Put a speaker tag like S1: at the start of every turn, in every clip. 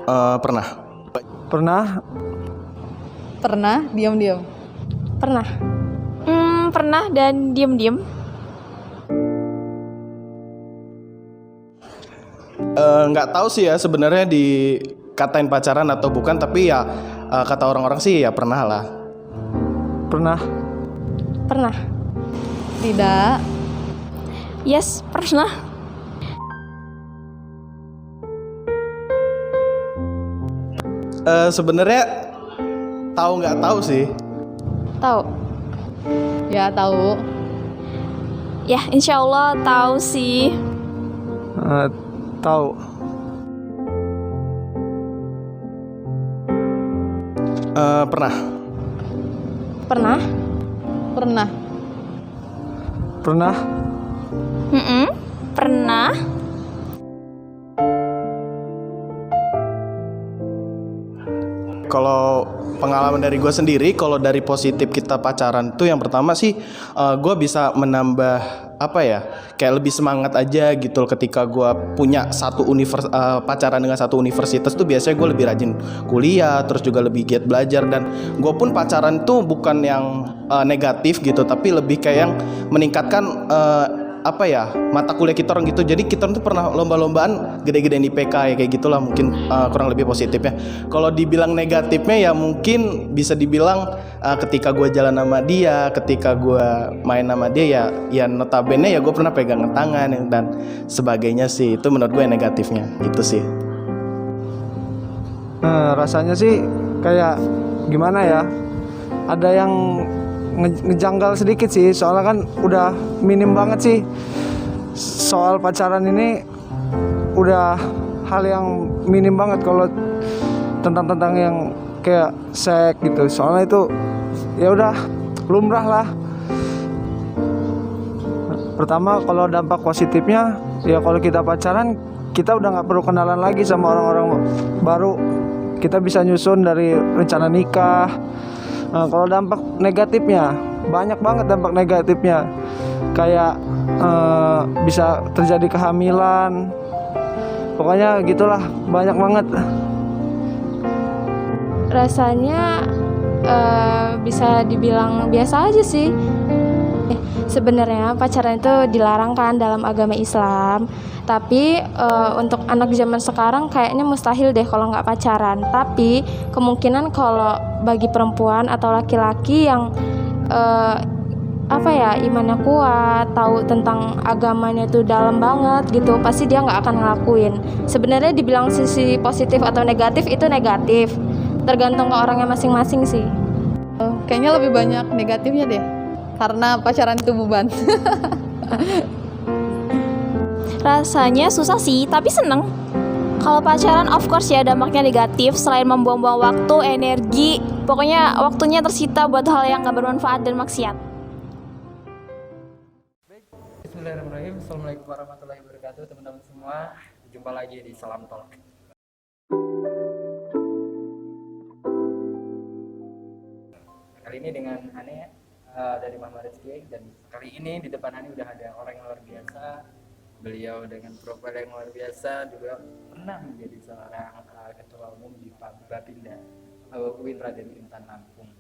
S1: Pernah.
S2: Pernah.
S3: Pernah, diam-diam.
S4: Pernah. Pernah dan diem-diem.
S1: Nggak tahu sih ya sebenarnya dikatain pacaran atau bukan, tapi ya kata orang-orang sih ya pernah lah.
S2: Pernah.
S4: Pernah.
S3: Tidak.
S4: Yes, pernah.
S1: Sebenarnya tahu nggak tahu sih.
S4: Tahu.
S3: Ya, tahu.
S4: Ya, insya Allah tahu sih.
S2: Tahu.
S1: Pernah.
S4: Pernah.
S3: Pernah.
S2: Pernah.
S4: Pernah.
S1: Kalau pengalaman dari gue sendiri, kalau dari positif kita pacaran tuh yang pertama sih gue bisa menambah apa ya, kayak lebih semangat aja gitu ketika gue punya pacaran dengan satu universitas tuh biasanya gue lebih rajin kuliah, terus juga lebih giat belajar. Dan gue pun pacaran tuh bukan yang negatif gitu, tapi lebih kayak yang meningkatkan apa ya, mata kuliah kita orang gitu. Jadi kita tuh pernah lomba-lombaan gede-gedein IPK ya, kayak gitulah mungkin kurang lebih positifnya. Kalau dibilang negatifnya ya mungkin bisa dibilang ketika gue jalan sama dia, ketika gue main sama dia ya notabene ya gue pernah pegangan tangan dan sebagainya sih. Itu menurut gue yang negatifnya gitu sih.
S2: Rasanya sih kayak gimana ya? Ada yang ngejanggal sedikit sih, soalnya kan udah minim banget sih soal pacaran ini, udah hal yang minim banget kalau tentang yang kayak seks gitu. Soalnya itu ya udah lumrah lah. Pertama kalau dampak positifnya ya kalau kita pacaran kita udah nggak perlu kenalan lagi sama orang-orang baru, kita bisa nyusun dari rencana nikah. Kalau dampak negatifnya banyak banget, dampak negatifnya kayak bisa terjadi kehamilan, pokoknya gitulah, banyak banget.
S4: Rasanya bisa dibilang biasa aja sih. Sebenarnya pacaran itu dilarang kan dalam agama Islam, tapi untuk anak zaman sekarang kayaknya mustahil deh kalau nggak pacaran. Tapi kemungkinan kalau bagi perempuan atau laki-laki yang imannya kuat, tahu tentang agamanya itu dalam banget gitu, pasti dia nggak akan ngelakuin. Sebenarnya dibilang sisi positif atau negatif itu negatif, tergantung ke orangnya masing-masing sih.
S3: Kayaknya lebih banyak negatifnya deh, karena pacaran itu beban.
S4: Rasanya susah sih, tapi seneng. Kalau pacaran of course ya dampaknya negatif, selain membuang-buang waktu, energi, pokoknya waktunya tersita buat hal yang gak bermanfaat dan maksiat.
S5: Bismillahirrahmanirrahim. Assalamualaikum warahmatullahi wabarakatuh, teman-teman semua. Jumpa lagi di Salam Talk. Kali ini dengan Ane dari Muhammad Rizky, dan kali ini di depan Ane udah ada orang yang luar biasa. Beliau dengan profil yang luar biasa juga pernah menjadi seorang ketua umum di Bapinda UIN Raden Intan Lampung.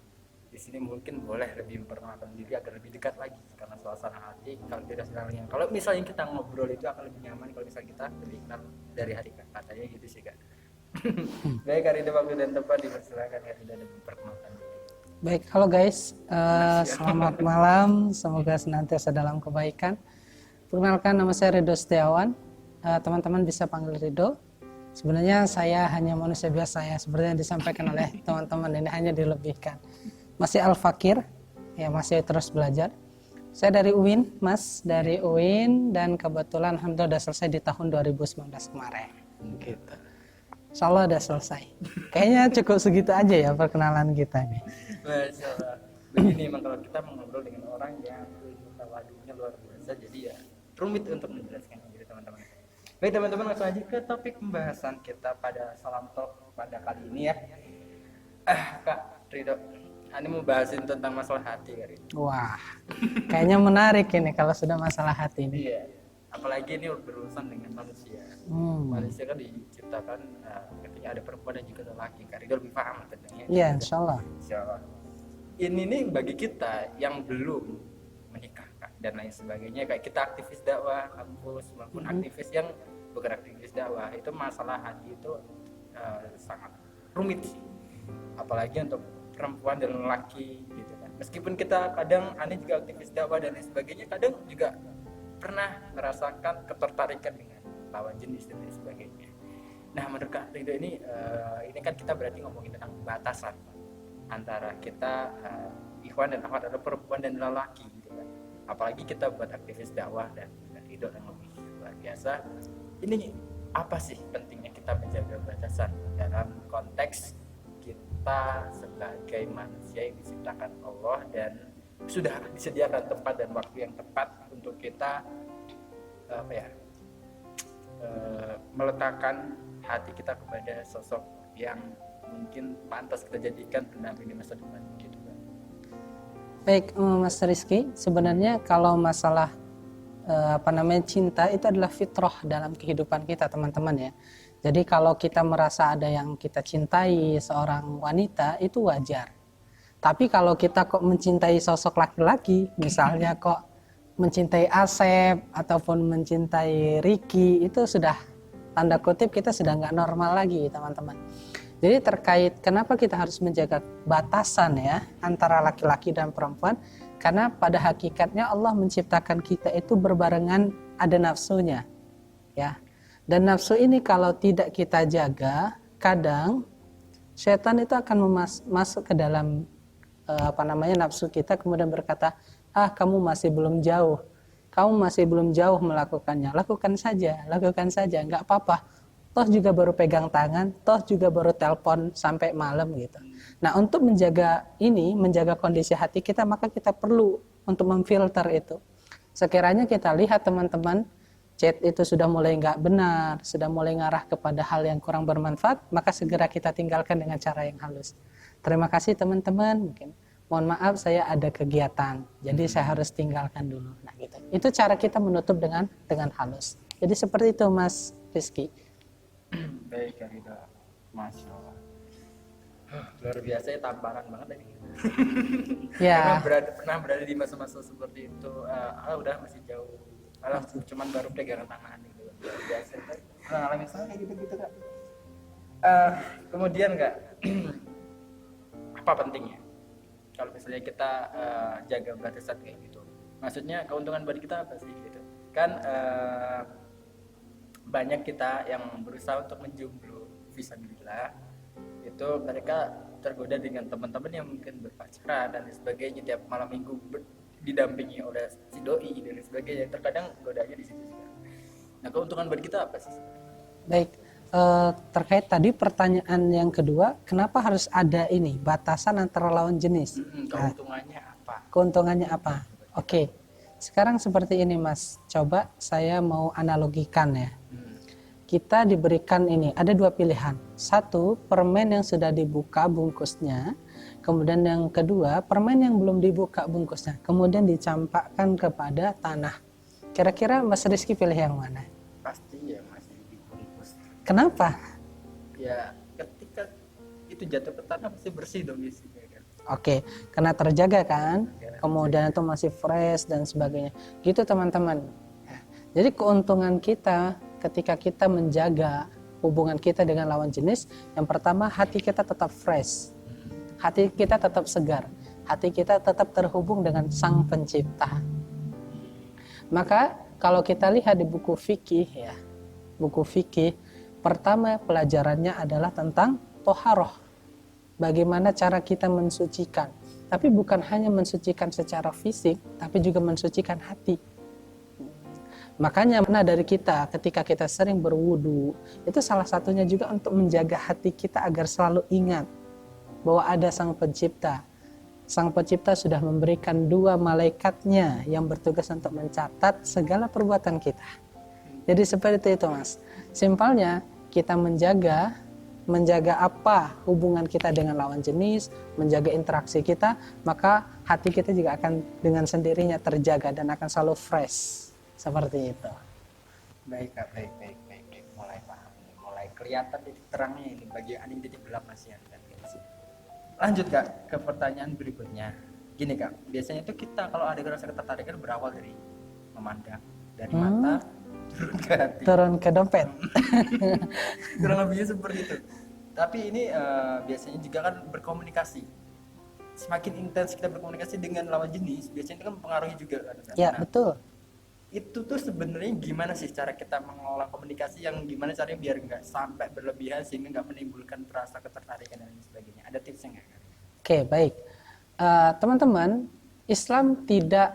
S5: Di sini mungkin boleh lebih memperkenalkan diri agar lebih dekat lagi, karena suasana hati kalau tidak sebenarnya. Kalau misalnya kita ngobrol itu akan lebih nyaman kalau misalnya kita lebih kenal dari hati, katanya gitu sih Kak. Baik, hari ini waktu dan tempat dipersilakan Kak Rida dan memperkenalkan diri.
S6: Baik, halo guys, selamat malam, semoga senantiasa dalam kebaikan. Perkenalkan, nama saya Ridho Setiawan, teman-teman bisa panggil Ridho. Sebenarnya saya hanya manusia biasa ya, seperti yang disampaikan oleh teman-teman, ini hanya dilebihkan. Masih Al-Fakir, ya masih terus belajar. Saya dari UIN, Mas, dari UIN, dan kebetulan alhamdulillah sudah selesai di tahun 2019 kemarin. Gitu. Insya Allah udah selesai. Kayaknya cukup segitu aja ya perkenalan kita nih.
S5: Masya Allah. Begini, memang kalau kita mengobrol dengan orang yang tawadhunya luar biasa, jadi ya rumit untuk menjelaskannya gitu teman-teman. Baik teman-teman, langsung aja ke topik pembahasan kita pada Salam Talk pada kali ini ya. Kak Ridho, Ani mau bahasin tentang masalah hati Kak Ridho.
S6: Wah, kayaknya menarik ini kalau sudah masalah hati ini.
S5: Iya. apalagi ini berurusan dengan manusia. Manusia kan diciptakan ketika ada perempuan dan juga lelaki. Kak Ridho lebih paham tentunya.
S6: Iya, insya Allah.
S5: Insyaallah. Ini nih bagi kita yang belum menikah Kak, dan lain sebagainya, kayak kita aktivis dakwah kampus maupun aktivis yang bukan aktivis dakwah, itu masalah hati itu sangat rumit sih, apalagi untuk perempuan dan lelaki gitu kan. Meskipun kita kadang aneh juga aktivis dakwah dan lain sebagainya, kadang juga pernah merasakan ketertarikan dengan lawan jenis dan lain sebagainya. Nah menurut Kak Ridho ini kan kita berarti ngomongin tentang batasan antara kita ikhwan dan akhwat atau perempuan dan lelaki gitu kan. Apalagi kita buat aktivis dakwah dan Ridho yang lebih luar biasa. Ini apa sih pentingnya kita menjaga batasan dalam konteks kita sebagai manusia yang diciptakan Allah dan sudah disediakan tempat dan waktu yang tepat untuk kita meletakkan hati kita kepada sosok yang mungkin pantas kita jadikan pendamping di masa depan gitu kan.
S6: Baik, Mas Rizky, sebenarnya kalau masalah cinta itu adalah fitrah dalam kehidupan kita, teman-teman ya. Jadi kalau kita merasa ada yang kita cintai seorang wanita, itu wajar. Tapi kalau kita kok mencintai sosok laki-laki, misalnya kok mencintai Asep ataupun mencintai Ricky, itu sudah tanda kutip kita sudah nggak normal lagi, teman-teman. Jadi terkait kenapa kita harus menjaga batasan ya antara laki-laki dan perempuan, karena pada hakikatnya Allah menciptakan kita itu berbarengan ada nafsunya ya. Dan nafsu ini kalau tidak kita jaga, kadang setan itu akan masuk ke dalam nafsu kita, kemudian berkata, kamu masih belum jauh, melakukannya, lakukan saja, nggak apa-apa. Toh juga baru pegang tangan, toh juga baru telepon sampai malam gitu. Nah untuk menjaga kondisi hati kita, maka kita perlu untuk memfilter itu. Sekiranya kita lihat teman-teman, chat itu sudah mulai nggak benar, sudah mulai ngarah kepada hal yang kurang bermanfaat, maka segera kita tinggalkan dengan cara yang halus. Terima kasih teman-teman, mungkin mohon maaf saya ada kegiatan, jadi saya harus tinggalkan dulu. Nah gitu. Itu cara kita menutup dengan halus. Jadi seperti itu Mas Rizky.
S5: Baik Kak Ridho, Masya Allah, luar biasa ya, tamparan banget tadi.
S6: Ya.
S5: Pernah berada di masa-masa seperti itu, udah masih jauh, cuman baru pegangan tangan gitu, luar biasa. Pernah ngalamin sama kayak gitu Kak. Kemudian Kak, apa pentingnya kalau misalnya kita jaga batasan kayak gitu? Maksudnya keuntungan buat kita apa sih gitu? Kan banyak kita yang berusaha untuk menjomblo fisabilillah, itu mereka tergoda dengan teman-teman yang mungkin berpacaran dan sebagainya, tiap malam minggu didampingi oleh si doi dan sebagainya. Terkadang godanya di situ juga. Nah keuntungan buat kita apa sih?
S6: Baik, terkait tadi pertanyaan yang kedua, kenapa harus ada ini batasan antara lawan jenis?
S5: Keuntungannya apa?
S6: Keuntungannya apa? Oke, sekarang seperti ini Mas, coba saya mau analogikan ya. Kita diberikan ini, ada dua pilihan. Satu, permen yang sudah dibuka bungkusnya. Kemudian yang kedua, permen yang belum dibuka bungkusnya. Kemudian dicampakkan kepada tanah. Kira-kira Mas Rizky pilih yang mana?
S5: Pasti ya masih dibungkus.
S6: Kenapa?
S5: Ya ketika itu jatuh ke tanah pasti bersih dong isinya kan.
S6: Oke, karena terjaga kan. Kemudian itu masih fresh dan sebagainya. Gitu teman-teman. Jadi keuntungan kita ketika kita menjaga hubungan kita dengan lawan jenis, yang pertama hati kita tetap fresh, hati kita tetap segar, hati kita tetap terhubung dengan Sang Pencipta. Maka kalau kita lihat di buku fikih ya, buku fikih pertama pelajarannya adalah tentang toharoh, bagaimana cara kita mensucikan, tapi bukan hanya mensucikan secara fisik, tapi juga mensucikan hati. Makanya mana dari kita ketika kita sering berwudu, itu salah satunya juga untuk menjaga hati kita agar selalu ingat bahwa ada Sang Pencipta. Sang Pencipta sudah memberikan 2 malaikatnya yang bertugas untuk mencatat segala perbuatan kita. Jadi seperti itu Mas. Simpelnya kita menjaga apa hubungan kita dengan lawan jenis, menjaga interaksi kita, maka hati kita juga akan dengan sendirinya terjaga dan akan selalu fresh. Seperti itu.
S5: Baik kak, baik, baik, baik, baik. Mulai paham, nih. Mulai kelihatan titik terangnya ini bagi aneh titik gelap masih ada. Lanjut kak ke pertanyaan berikutnya. Gini kak, biasanya tuh kita kalau ada rasa ketertarikan berawal dari memandang, dari mata turun ke hati,
S6: Turun ke dompet.
S5: kurang lebihnya seperti itu. Tapi ini biasanya juga kan berkomunikasi. Semakin intens kita berkomunikasi dengan lawan jenis, biasanya itu kan mempengaruhi juga kan.
S6: Ya,
S5: Nah,
S6: betul.
S5: itu tuh sebenarnya gimana sih cara kita mengelola komunikasi yang gimana caranya biar nggak sampai berlebihan sehingga nggak menimbulkan rasa ketertarikan dan lain sebagainya? Ada tipsnya nggak kak?
S6: Oke, baik. Teman-teman, Islam tidak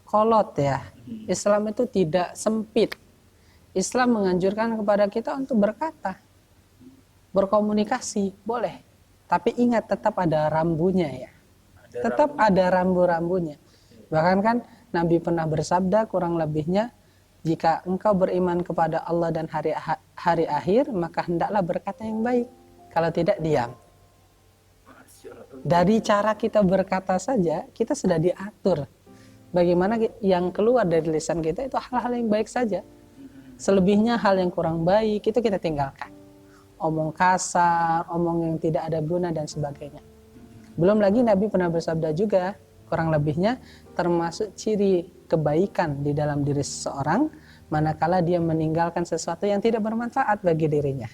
S6: kolot ya. Islam itu tidak sempit. Islam menganjurkan kepada kita untuk berkata, berkomunikasi, boleh. Tapi ingat tetap ada rambunya ya. Tetap ada rambu-rambunya. Bahkan kan Nabi pernah bersabda kurang lebihnya, jika engkau beriman kepada Allah dan hari akhir, maka hendaklah berkata yang baik. Kalau tidak, diam. Dari cara kita berkata saja, kita sudah diatur. Bagaimana yang keluar dari lisan kita itu hal-hal yang baik saja. Selebihnya hal yang kurang baik, itu kita tinggalkan. Omong kasar, omong yang tidak ada guna, dan sebagainya. Belum lagi Nabi pernah bersabda juga, kurang lebihnya termasuk ciri kebaikan di dalam diri seseorang manakala dia meninggalkan sesuatu yang tidak bermanfaat bagi dirinya.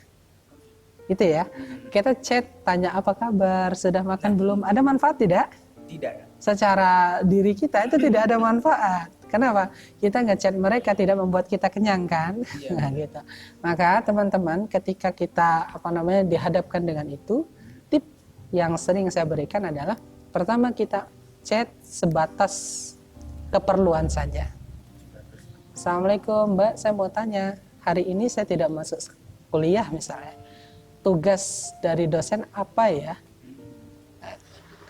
S6: Itu ya. Kita chat, tanya apa kabar, sudah makan belum, ada manfaat tidak?
S5: Tidak.
S6: Secara diri kita itu tidak ada manfaat. Kenapa? Kita ngechat mereka tidak membuat kita kenyang kan? Nah, gitu. Maka teman-teman, ketika kita dihadapkan dengan itu, tip yang sering saya berikan adalah pertama kita chat sebatas keperluan saja. Assalamualaikum Mbak, saya mau tanya, hari ini saya tidak masuk kuliah misalnya. Tugas dari dosen apa ya?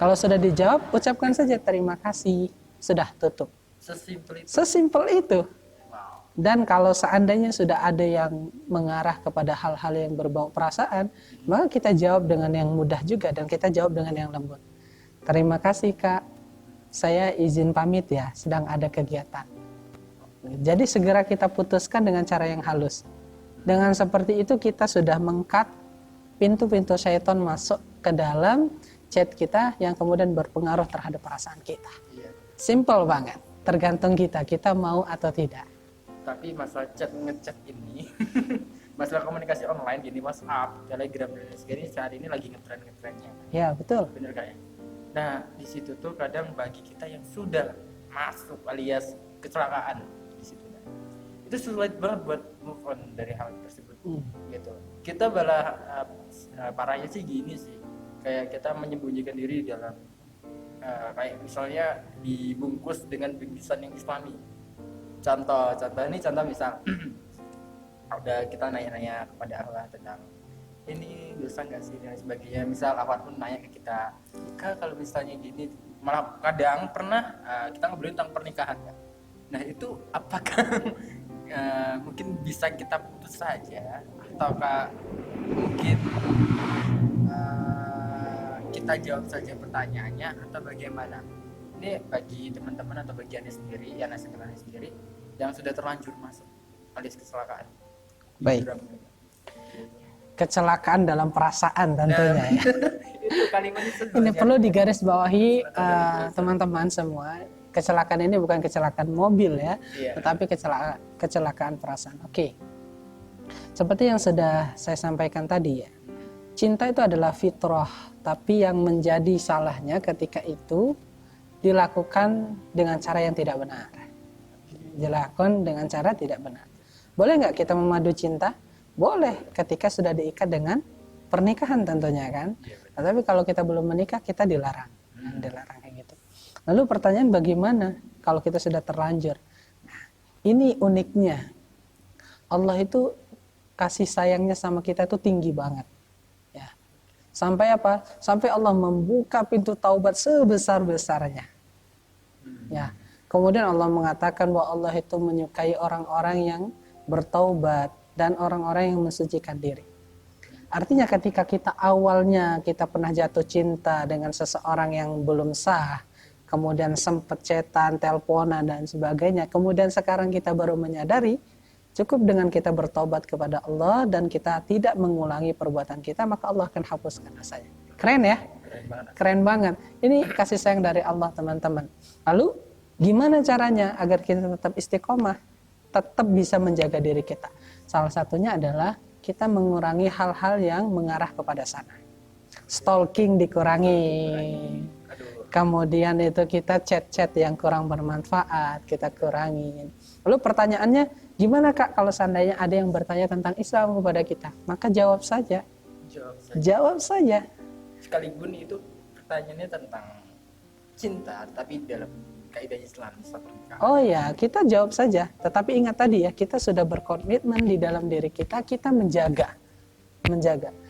S6: Kalau sudah dijawab, ucapkan saja terima kasih. Sudah, tutup.
S5: Sesimpel itu.
S6: Sesimpel itu.
S5: Wow.
S6: Dan kalau seandainya sudah ada yang mengarah kepada hal-hal yang berbau perasaan, maka kita jawab dengan yang mudah juga dan kita jawab dengan yang lembut. Terima kasih Kak, saya izin pamit ya, sedang ada kegiatan. Jadi segera kita putuskan dengan cara yang halus. Dengan seperti itu kita sudah meng-cut pintu-pintu syaitan masuk ke dalam chat kita yang kemudian berpengaruh terhadap perasaan kita. Simple banget, tergantung kita mau atau tidak.
S5: Tapi masalah ngechat ini, masalah komunikasi online gini, WhatsApp, Telegram dan sebagainya saat ini lagi ngetren-ngetrennya.
S6: Ya betul.
S5: Bener kayak. Nah di situ tuh kadang bagi kita yang sudah masuk alias kecelakaan di situ, itu sulit banget buat move on dari hal tersebut. Gitu. Kita malah parahnya sih gini sih, kayak kita menyembunyikan diri di dalam kayak misalnya dibungkus dengan bingkisan yang islami. Contoh misal udah kita nanya-nanya kepada Allah tentang ini dosa nggak sih dan sebagainya. Misal Afwan pun nanya ke kita, Kak kalau misalnya gini, malah kadang pernah kita ngobrolin tentang pernikahan kan. Nah itu apakah mungkin bisa kita putus saja ataukah mungkin kita jawab saja pertanyaannya atau bagaimana? Ini bagi teman-teman atau bagi Anda sendiri, ya nasib Anda sendiri yang sudah terlanjur masuk alias kecelakaan.
S6: Baik. Kecelakaan dalam perasaan tentunya ya.
S5: Itu kalimatnya
S6: Ini perlu digarisbawahi teman-teman semua. Kecelakaan ini bukan kecelakaan mobil ya, tetapi kecelakaan perasaan. Oke. Seperti yang sudah saya sampaikan tadi ya. Cinta itu adalah fitrah, tapi yang menjadi salahnya ketika itu dilakukan dengan cara yang tidak benar. Dilakukan dengan cara tidak benar. Boleh nggak kita memadu cinta? Boleh, ketika sudah diikat dengan pernikahan tentunya kan. Nah, tapi kalau kita belum menikah, kita dilarang. Dilarang kayak gitu. Lalu pertanyaan bagaimana kalau kita sudah terlanjur? Nah, ini uniknya. Allah itu kasih sayangnya sama kita itu tinggi banget. Ya. Sampai apa? Sampai Allah membuka pintu taubat sebesar-besarnya. Ya. Kemudian Allah mengatakan bahwa Allah itu menyukai orang-orang yang bertaubat dan orang-orang yang mensucikan diri. Artinya ketika kita awalnya kita pernah jatuh cinta dengan seseorang yang belum sah, kemudian sempat chatan, teleponan dan sebagainya, kemudian sekarang kita baru menyadari, Cukup dengan kita bertobat kepada Allah dan kita tidak mengulangi perbuatan kita, maka Allah akan hapuskan dosanya. Keren ya? Keren banget. Ini kasih sayang dari Allah, teman-teman. Lalu gimana caranya agar kita tetap istiqomah, tetap bisa menjaga diri kita? Salah satunya adalah kita mengurangi hal-hal yang mengarah kepada sana. Stalking dikurangi. Kemudian itu kita chat-chat yang kurang bermanfaat, kita kurangi. Lalu pertanyaannya, gimana Kak kalau seandainya ada yang bertanya tentang Islam kepada kita? Maka jawab saja. Jawab saja.
S5: Sekalipun itu pertanyaannya tentang cinta, tapi dalam kaidah Islam seperti
S6: Oh ya, kita jawab saja. Tetapi ingat tadi ya, kita sudah berkomitmen di dalam diri kita, kita menjaga.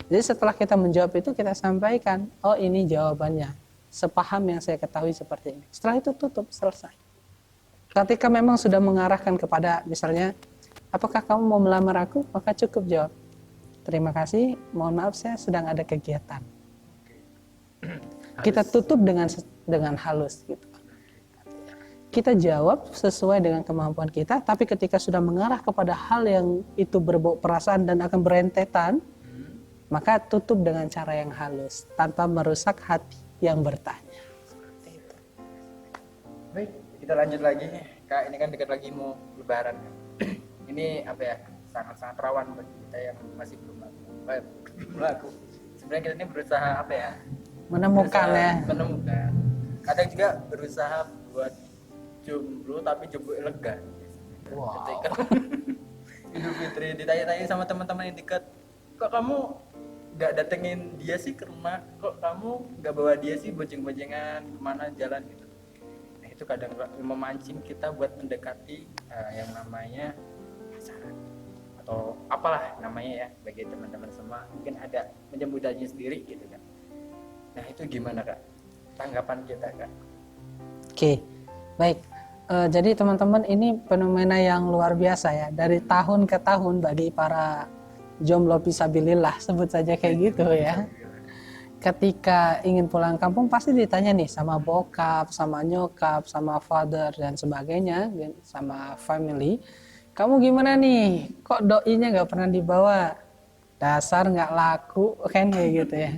S6: Jadi setelah kita menjawab itu, kita sampaikan, oh ini jawabannya. Sepaham yang saya ketahui seperti ini. Setelah itu tutup, selesai. Ketika memang sudah mengarahkan kepada misalnya, apakah kamu mau melamar aku? Maka cukup jawab, terima kasih, mohon maaf saya sedang ada kegiatan. Kita tutup dengan halus gitu. Kita jawab sesuai dengan kemampuan kita, tapi ketika sudah mengarah kepada hal yang itu berbau perasaan dan akan berentetan, maka tutup dengan cara yang halus tanpa merusak hati yang bertanya. Seperti itu.
S5: Baik, kita lanjut lagi nih. Kak, ini kan dekat lagi mau lebaran. Ini apa ya? Sangat-sangat rawan bagi kita yang masih belum laku. Sebenarnya kita ini berusaha apa ya?
S6: Menemukan.
S5: Kadang juga berusaha buat jomblo tapi jomblo elegan.
S6: Wow.
S5: Ketika Idul Fitri ditanya-tanya sama teman-teman yang dekat, kok kamu nggak datengin dia sih ke rumah, kok kamu nggak bawa dia sih bonceng-boncengan kemana jalan gitu. Nah itu kadang memancing kita buat mendekati yang namanya pacaran atau apalah namanya ya, bagi teman-teman semua mungkin ada menyebutnya sendiri gitu kan. Nah itu gimana Kak tanggapan kita Kak?
S6: Oke, baik. Jadi teman-teman, ini fenomena yang luar biasa ya, dari tahun ke tahun bagi para jomblo fisabilillah, sebut saja kayak gitu ya. Ketika ingin pulang kampung pasti ditanya nih sama bokap, sama nyokap, sama father dan sebagainya, sama family. Kamu gimana nih? Kok doinya nggak pernah dibawa? Dasar nggak laku kan kayak gitu ya.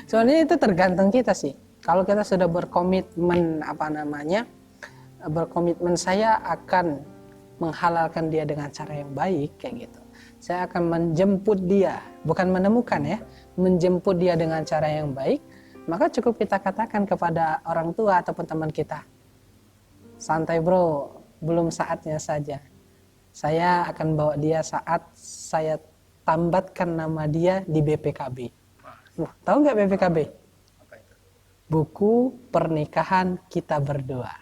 S6: Soalnya itu tergantung kita sih. Kalau kita sudah berkomitmen berkomitmen saya akan menghalalkan dia dengan cara yang baik kayak gitu. Saya akan menjemput dia, bukan menemukan ya, menjemput dia dengan cara yang baik, maka cukup kita katakan kepada orang tua ataupun teman kita, santai bro, belum saatnya saja. Saya akan bawa dia saat saya tambatkan nama dia di BPKB. Tahu nggak BPKB?
S5: Apa itu?
S6: Buku Pernikahan Kita Berdua.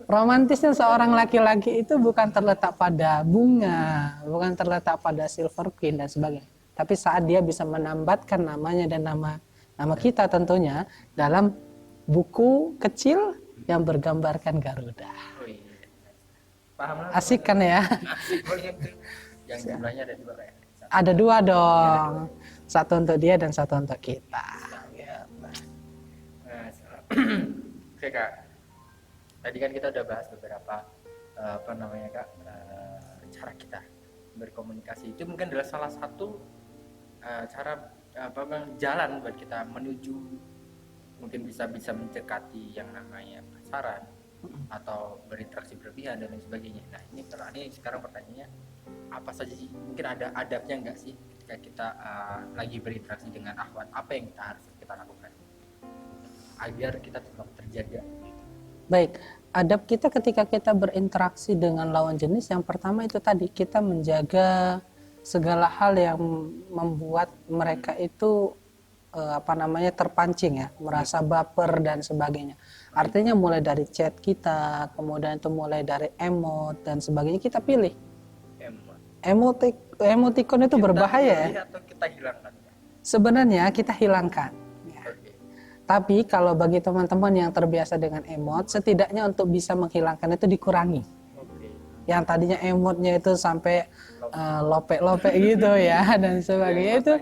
S6: Romantisnya seorang laki-laki itu bukan terletak pada bunga, bukan terletak pada silver queen dan sebagainya. Tapi saat dia bisa menambatkan namanya dan nama kita tentunya dalam buku kecil yang bergambarkan Garuda.
S5: Oh iya. Paham lah.
S6: Asik kan ya?
S5: Asik banget. Yang jumlahnya ada 2 kayak.
S6: Ada 2 dong. Satu untuk dia dan satu untuk kita.
S5: Nah, oke Kak. Tadi kan kita udah bahas beberapa cara kita berkomunikasi. Itu mungkin adalah salah satu cara jalan buat kita menuju mungkin bisa mendekati yang namanya pacaran atau berinteraksi berlebihan dan lain sebagainya. Nah ini sekarang pertanyaannya, apa saja sih? Mungkin ada adabnya nggak sih ketika kita lagi berinteraksi dengan akhwat? Apa yang harus kita lakukan agar kita tetap terjaga?
S6: Baik, adab kita ketika kita berinteraksi dengan lawan jenis, yang pertama itu tadi, kita menjaga segala hal yang membuat mereka itu terpancing ya, merasa baper dan sebagainya. Artinya mulai dari chat kita, kemudian itu mulai dari emot dan sebagainya, kita pilih. Emoticon itu berbahaya ya.
S5: Atau kita hilangkan?
S6: Sebenarnya kita hilangkan. Tapi kalau bagi teman-teman yang terbiasa dengan emot, setidaknya untuk bisa menghilangkan itu dikurangi. Yang tadinya emotnya itu sampai lope-lope gitu ya dan sebagainya, itu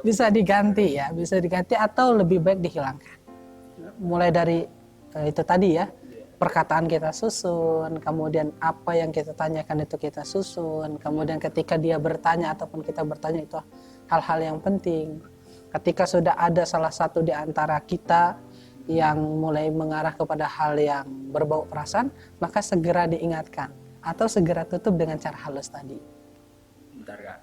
S6: bisa diganti atau lebih baik dihilangkan. Mulai dari itu tadi ya, perkataan kita susun, kemudian apa yang kita tanyakan itu kita susun, kemudian ketika dia bertanya ataupun kita bertanya itu hal-hal yang penting. Ketika sudah ada salah satu di antara kita yang mulai mengarah kepada hal yang berbau perasaan, maka segera diingatkan atau segera tutup dengan cara halus tadi.
S5: Bentar ya.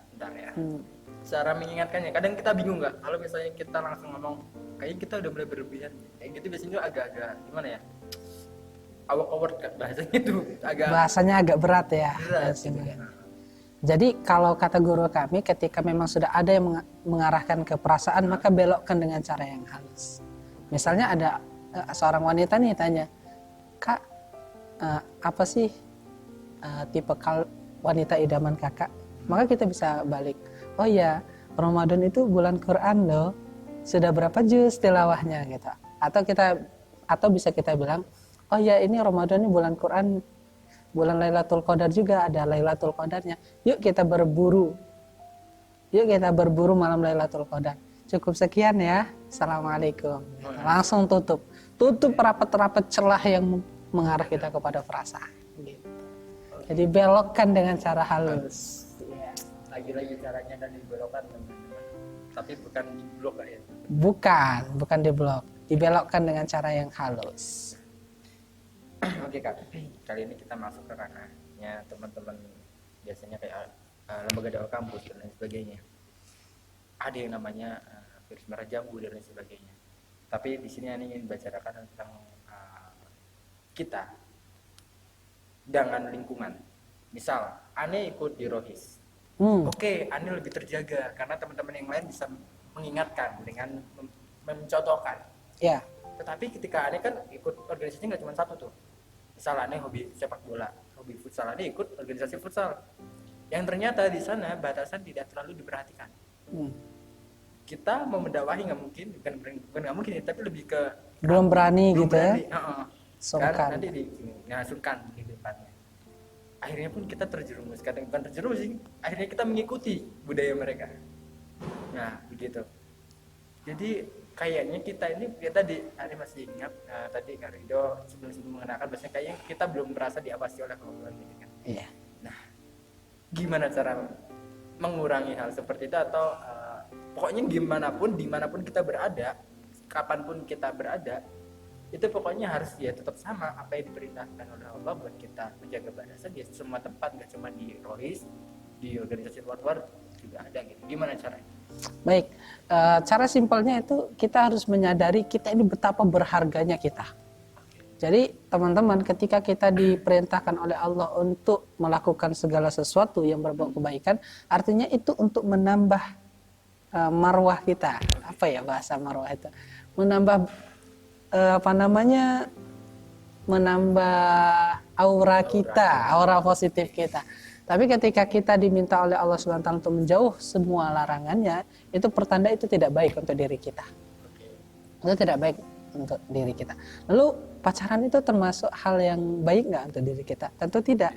S5: Cara mengingatkannya, kadang kita bingung nggak kalau misalnya kita langsung ngomong kayaknya kita udah mulai berlebihan, kayak gitu biasanya agak-agak gimana ya, awkward kan bahasanya itu,
S6: Bahasanya agak berat ya.
S5: berat gitu ya.
S6: Jadi kalau kata guru kami, ketika memang sudah ada yang mengarahkan ke perasaan, maka belokkan dengan cara yang halus. Misalnya ada seorang wanita nih tanya, "Kak, apa sih tipe wanita idaman kakak?" Maka kita bisa balik, "Oh ya, Ramadan itu bulan Quran loh. Sudah berapa juz tilawahnya?" gitu. Atau bisa kita bilang, "Oh ya, ini Ramadan ini bulan Quran, bulan Lailatul Qadar juga, ada Lailatul Qadarnya. Yuk kita berburu malam Lailatul Qadar. Cukup sekian ya. Assalamualaikum." Gitu. Langsung tutup rapat-rapat celah yang mengarah kita kepada perasaan. Gitu. Jadi belokkan dengan cara halus.
S5: Ya, lagi-lagi caranya dan dibelokkan teman-teman. Tapi bukan diblok ya.
S6: Bukan diblok. Dibelokkan dengan cara yang halus.
S5: Oke Kak, kali ini kita masuk ke ranahnya teman-teman biasanya kayak lembaga dakwah kampus dan lain sebagainya. Ada yang namanya virus merah jambu dan lain sebagainya. Tapi di sini Ani ingin bicarakan tentang kita dengan lingkungan. Misal, Ani ikut di Rohis. Oke, Ani lebih terjaga karena teman-teman yang lain bisa mengingatkan dengan mencontohkan.
S6: Ya.
S5: Tetapi ketika Ani kan ikut organisasinya nggak cuma satu tuh. Misal Ani hobi sepak bola, hobi futsal, Ani ikut organisasi futsal. Yang ternyata di sana batasan tidak terlalu diperhatikan. Kita mau mendakwahi nggak mungkin, bukan nggak mungkin, tapi lebih ke
S6: Belum berani
S5: belum
S6: gitu
S5: berani.
S6: ya.
S5: Kan
S6: Sungkan.
S5: nanti ngasungkan di depannya. Akhirnya pun kita terjerumus, kadang bukan terjerumus sih, akhirnya kita mengikuti budaya mereka. Nah begitu. Jadi kayaknya kita ini Ani masih ingat tadi Kak Rido sebelum mengenalkan bahasanya kayaknya kita belum merasa diawasi oleh Allah gitu kan.
S6: Iya.
S5: Nah, gimana cara mengurangi hal seperti itu atau pokoknya dimanapun kita berada, kapanpun kita berada, itu pokoknya harus ya tetap sama apa yang diperintahkan oleh Allah buat kita menjaga batasan di semua tempat, nggak cuma di Rohis, di organisasi luar juga ada gitu. Gimana caranya?
S6: Baik, cara simpelnya itu kita harus menyadari kita ini betapa berharganya kita. Jadi teman-teman, ketika kita diperintahkan oleh Allah untuk melakukan segala sesuatu yang berbau kebaikan, artinya itu untuk menambah marwah kita. Apa ya bahasa marwah itu? Menambah menambah aura kita, aura positif kita. Tapi ketika kita diminta oleh Allah SWT untuk menjauh semua larangannya, itu pertanda itu tidak baik untuk diri kita. Itu tidak baik untuk diri kita. Lalu pacaran itu termasuk hal yang baik nggak untuk diri kita? Tentu tidak.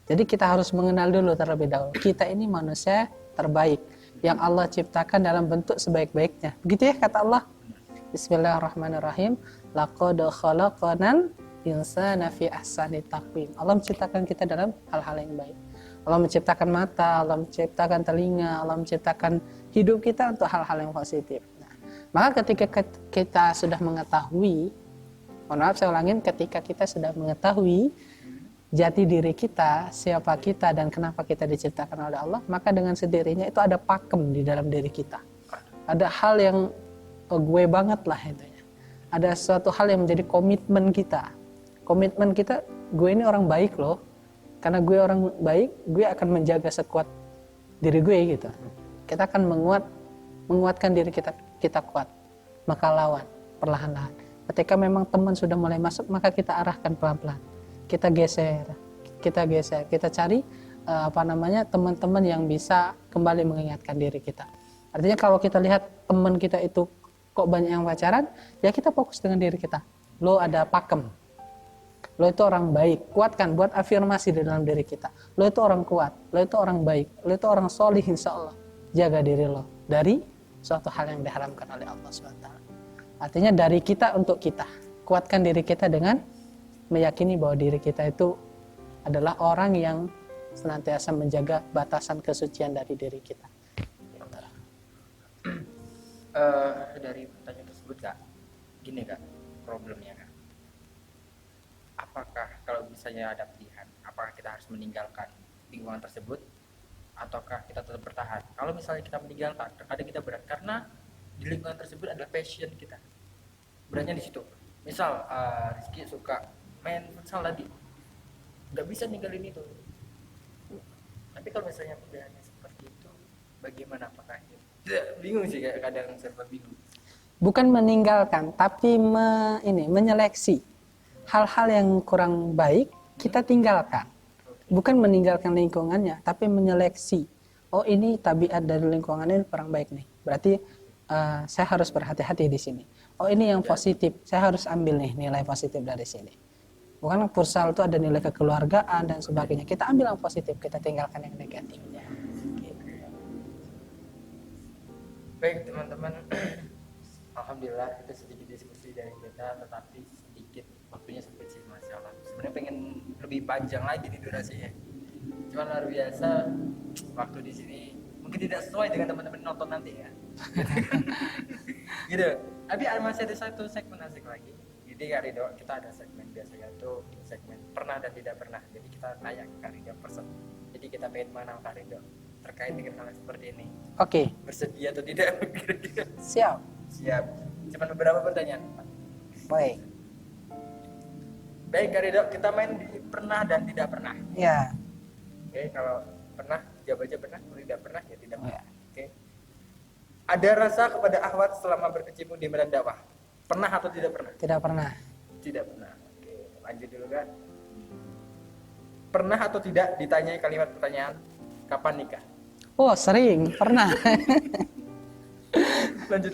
S6: Jadi kita harus mengenal dulu terlebih dahulu. Kita ini manusia terbaik yang Allah ciptakan dalam bentuk sebaik-baiknya. Begitu ya kata Allah. Bismillahirrahmanirrahim. Laqad khalaqnal insana fi ahsani taqwim. Allah menciptakan kita dalam hal-hal yang baik. Allah menciptakan mata, Allah menciptakan telinga, Allah menciptakan hidup kita untuk hal-hal yang positif. Nah, maka ketika kita sudah mengetahui, mohon maaf saya ulangin, ketika kita sudah mengetahui jati diri kita, siapa kita dan kenapa kita diciptakan oleh Allah, maka dengan sendirinya itu ada pakem di dalam diri kita. Ada hal yang gue banget lah itu. Ada suatu hal yang menjadi komitmen kita. Komitmen kita, gue ini orang baik loh. Karena gue orang baik, gue akan menjaga sekuat diri gue gitu. Kita akan menguatkan diri kita kuat. Maka lawan, perlahan-lahan. Ketika memang teman sudah mulai masuk, maka kita arahkan pelan-pelan. Kita geser, kita cari teman-teman yang bisa kembali mengingatkan diri kita. Artinya kalau kita lihat teman kita itu kok banyak yang pacaran, ya kita fokus dengan diri kita. Lo ada pakem, lo itu orang baik, kuatkan, buat afirmasi di dalam diri kita. Lo itu orang kuat, lo itu orang baik, lo itu orang solih insya Allah. Jaga diri lo dari suatu hal yang diharamkan oleh Allah SWT. Artinya dari kita untuk kita, kuatkan diri kita dengan meyakini bahwa diri kita itu adalah orang yang senantiasa menjaga batasan kesucian dari diri kita.
S5: Dari pertanyaan tersebut Kak, gini Kak, problemnya Kak. Apakah kalau misalnya ada pilihan, apakah kita harus meninggalkan lingkungan tersebut ataukah kita tetap bertahan? Kalau misalnya kita meninggalkan, terkadang kita berat karena di lingkungan tersebut adalah passion kita. Beratnya di situ. Misal Rizky suka main futsal tadi, nggak bisa ninggalin itu. Tapi kalau misalnya pilihannya seperti itu, bagaimana? Apakah bingung sih, kayak kadang serba bingung.
S6: Bukan meninggalkan, tapi menyeleksi hal-hal yang kurang baik kita tinggalkan. Bukan meninggalkan lingkungannya, tapi menyeleksi. Oh, ini tabiat dari lingkungan ini kurang baik nih. Berarti saya harus berhati-hati di sini. Oh, ini yang positif. Saya harus ambil nih nilai positif dari sini. Bukan futsal itu ada nilai kekeluargaan dan sebagainya. Kita ambil yang positif, kita tinggalkan yang negatifnya.
S5: Baik teman-teman, alhamdulillah itu sedikit diskusi dari kita, tetapi sedikit waktunya sempit sih, masya Allah. Sebenarnya pengen lebih panjang lagi nih durasinya, cuma luar biasa waktu di sini mungkin tidak sesuai dengan teman-teman nonton nanti ya. Gitu. Tapi masih ada satu segmen asik lagi. Jadi Kak Ridho, kita ada segmen biasanya tuh segmen pernah dan tidak pernah. Jadi kita tanya ke Kak Ridho person. Jadi kita pengen mana Kak Ridho terkait dengan hal seperti ini.
S6: Oke,
S5: Bersedia atau tidak? Kira-kira.
S6: siap.
S5: Siap. Cuma beberapa pertanyaan.
S6: Baik.
S5: Baik Kak Ridho, kita main di pernah dan tidak pernah.
S6: Ya.
S5: Oke, kalau pernah jawab aja pernah, kalau tidak pernah ya tidak pernah.
S6: Ya.
S5: Oke. Ada rasa kepada akhwat selama berkecimpung di medan dakwah? Pernah atau tidak pernah?
S6: Tidak pernah.
S5: Tidak pernah. Oke, lanjut dulu kan. Pernah atau tidak ditanyai kalimat pertanyaan kapan nikah?
S6: Oh, sering. Pernah.
S5: Lanjut.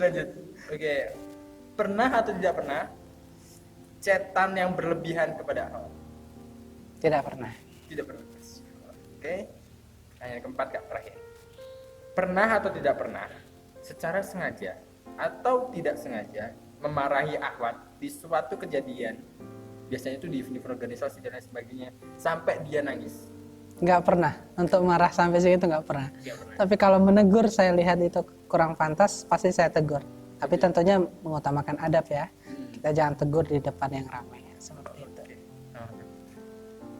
S5: Oke. Pernah atau tidak pernah chatan yang berlebihan kepada akhwat?
S6: Tidak pernah.
S5: Tidak pernah. Oke. Yang keempat Kak, terakhir. Pernah atau tidak pernah secara sengaja atau tidak sengaja memarahi akhwat di suatu kejadian, biasanya itu di event organisasi dan lain sebagainya, sampai dia nangis?
S6: Nggak pernah. Untuk marah sampai segitu nggak pernah.
S5: Nggak pernah.
S6: Tapi kalau menegur saya lihat itu kurang pantas, pasti saya tegur. Tapi tentunya mengutamakan adab ya. Kita jangan tegur di depan yang ramai. Seperti itu.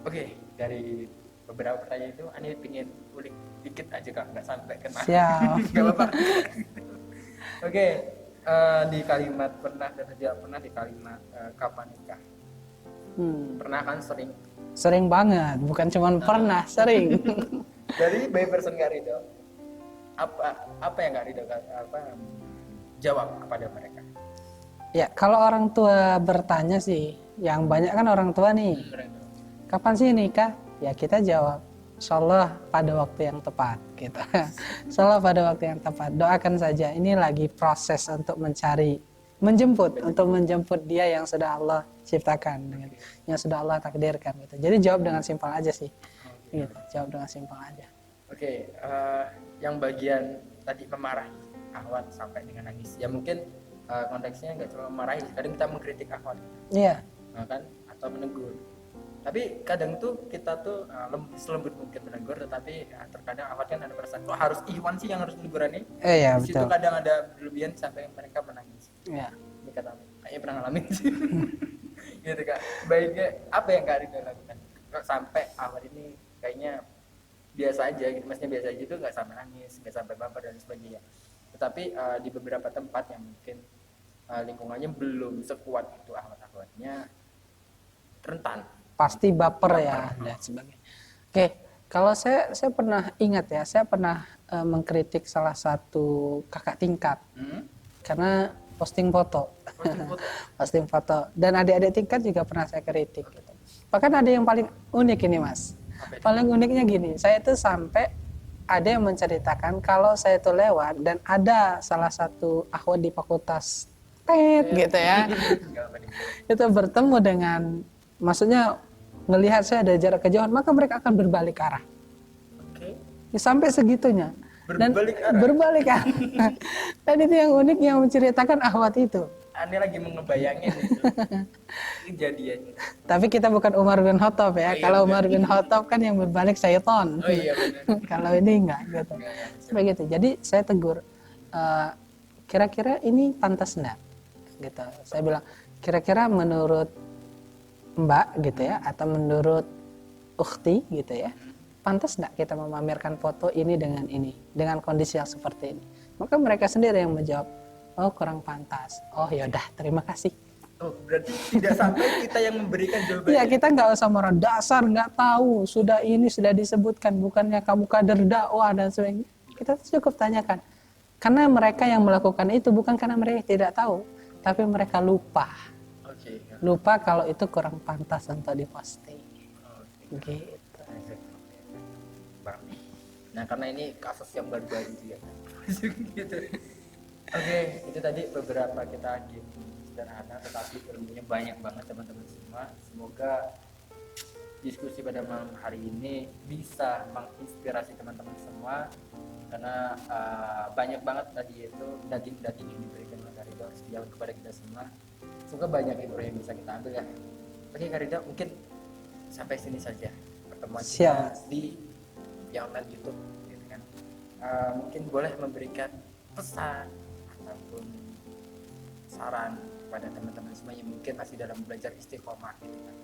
S5: Oke, dari beberapa pertanyaan itu, Ani pingin ulik dikit aja Kak, nggak sampai kena.
S6: Siap.
S5: Nggak apa-apa. Oke, di kalimat pernah dan tidak pernah, di kalimat kapan nikah? Pernah kan sering.
S6: Sering banget, bukan cuma pernah, sering.
S5: Dari by person Kak Ridho, apa yang Kak Ridho jawab kepada mereka?
S6: Ya, kalau orang tua bertanya sih, yang banyak kan orang tua nih, kapan sih nikah? Ya kita jawab, insyaallah pada waktu yang tepat gitu. Insyaallah pada waktu yang tepat. Doakan saja. Ini lagi proses untuk untuk menjemput dia yang sudah Allah ciptakan, yang sudah Allah takdirkan gitu. Jadi jawab dengan simpel aja sih. Gitu. Jawab dengan simpel aja.
S5: Oke, yang bagian tadi memarahi akhwat sampai dengan nangis. Ya mungkin konteksnya nggak cuma memarahi, kadang kita mengkritik akhwat.
S6: Iya.
S5: Kan, atau menegur. Tapi kadang tuh kita tuh selembut mungkin menegur, tetapi terkadang akhwat kan ada perasaan, kok harus Iwan sih yang harus menegur ini?
S6: Iya,
S5: Di situ
S6: betul.
S5: kadang ada berlebihan sampai mereka menangis.
S6: Iya.
S5: Ini kata kayaknya pernah ngalamin sih. Gitu Kak. Baiknya apa yang Kak Ridho lakukan? Kok sampai akhwat ini kayaknya biasa aja gitu, maksudnya biasa aja itu nggak sampai nangis, nggak sampai baper dan sebagainya. Tetapi di beberapa tempat yang mungkin lingkungannya belum sekuat itu akhwat-akhwatnya rentan.
S6: Pasti baper ya dan sebagainya. Oke, kalau saya pernah ingat ya, saya pernah mengkritik salah satu kakak tingkat karena posting foto. Posting foto. Dan adik-adik tingkat juga pernah saya kritik gitu. Bahkan ada yang paling unik ini Mas. Paling uniknya gini, saya tuh sampai ada yang menceritakan kalau saya tuh lewat dan ada salah satu akhwat di fakultas gitu ya. Itu bertemu dengan, maksudnya ngelihat saya dari jarak kejauhan, maka mereka akan berbalik arah. Ya, sampai segitunya. Dan berbalik arah. Dan itu yang unik yang menceritakan akhwat itu.
S5: Aneh lagi mau ngebayangin itu kejadiannya.
S6: Tapi kita bukan Umar bin Khattab ya.
S5: Oh, iya,
S6: Kalau
S5: benar.
S6: Umar bin Khattab kan yang berbalik syaitan.
S5: Oh iya benar.
S6: Kalau ini enggak gitu. Begitu. Jadi saya tegur, kira-kira ini pantas enggak? Gitu. Saya bilang, kira-kira menurut Mbak gitu ya, atau menurut ukhti gitu ya, pantas enggak kita memamerkan foto ini dengan kondisi yang seperti ini? Maka mereka sendiri yang menjawab, oh kurang pantas. Oh yaudah, terima kasih.
S5: Oh berarti tidak sampai kita yang memberikan jawaban.
S6: Ya kita nggak usah marah, dasar nggak tahu, sudah disebutkan, bukannya kamu kader dakwah dan sebagainya. Kita cukup tanyakan, karena mereka yang melakukan itu bukan karena mereka tidak tahu, tapi mereka lupa.
S5: Oke.
S6: Lupa kalau itu kurang pantas untuk diposting. Gitu.
S5: Bang. Nah karena ini kasus yang baru-baru juga. Gitu. Oke, itu tadi beberapa kita game sederhana tetapi ilmunya banyak banget teman-teman semua. Semoga diskusi pada malam hari ini bisa menginspirasi teman-teman semua karena banyak banget tadi itu daging-daging yang diberikan oleh Kak Ridho harus dijalan kepada kita semua. Semoga banyak ilmu yang bisa kita ambil ya. Oke Kak Ridho, mungkin sampai sini saja pertemuan kita di online YouTube gitu kan. Mungkin boleh memberikan pesan ataupun saran kepada teman-teman semua yang mungkin masih dalam belajar istiqomah gitu kan,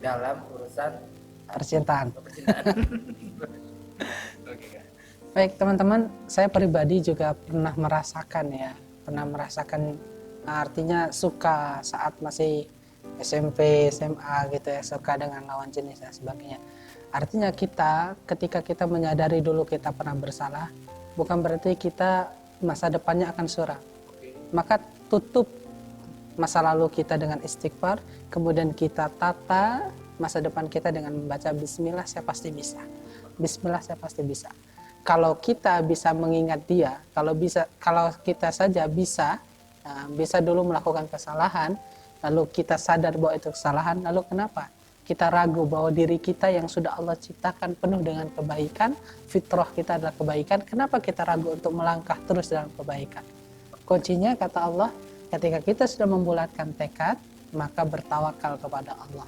S5: dalam urusan
S6: Percintaan.
S5: percintaan. Oke kan.
S6: Baik teman-teman, saya pribadi juga pernah merasakan artinya suka saat masih SMP, SMA gitu ya, suka dengan lawan jenis dan sebagainya. Artinya ketika kita menyadari dulu kita pernah bersalah, bukan berarti kita masa depannya akan suram. Maka tutup masa lalu kita dengan istighfar, kemudian kita tata masa depan kita dengan membaca Bismillah saya pasti bisa. Bismillah saya pasti bisa. Kalau kita bisa mengingat dia, kalau kita saja bisa dulu melakukan kesalahan, lalu kita sadar bahwa itu kesalahan, lalu kenapa kita ragu bahwa diri kita yang sudah Allah ciptakan penuh dengan kebaikan, fitrah kita adalah kebaikan, kenapa kita ragu untuk melangkah terus dalam kebaikan? Kuncinya kata Allah, ketika kita sudah membulatkan tekad, maka bertawakal kepada Allah.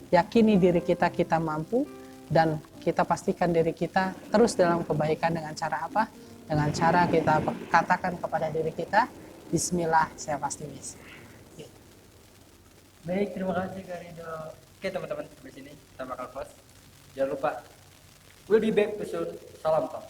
S6: Yakini diri kita mampu, dan kita pastikan diri kita terus dalam kebaikan dengan cara apa? Dengan cara kita katakan kepada diri kita, Bismillah, saya pasti bisa.
S5: Baik, terima kasih Kak Ridho. Oke teman-teman, sampai sini kita bakal close. Jangan lupa, we'll be back to soon. Salam Tom.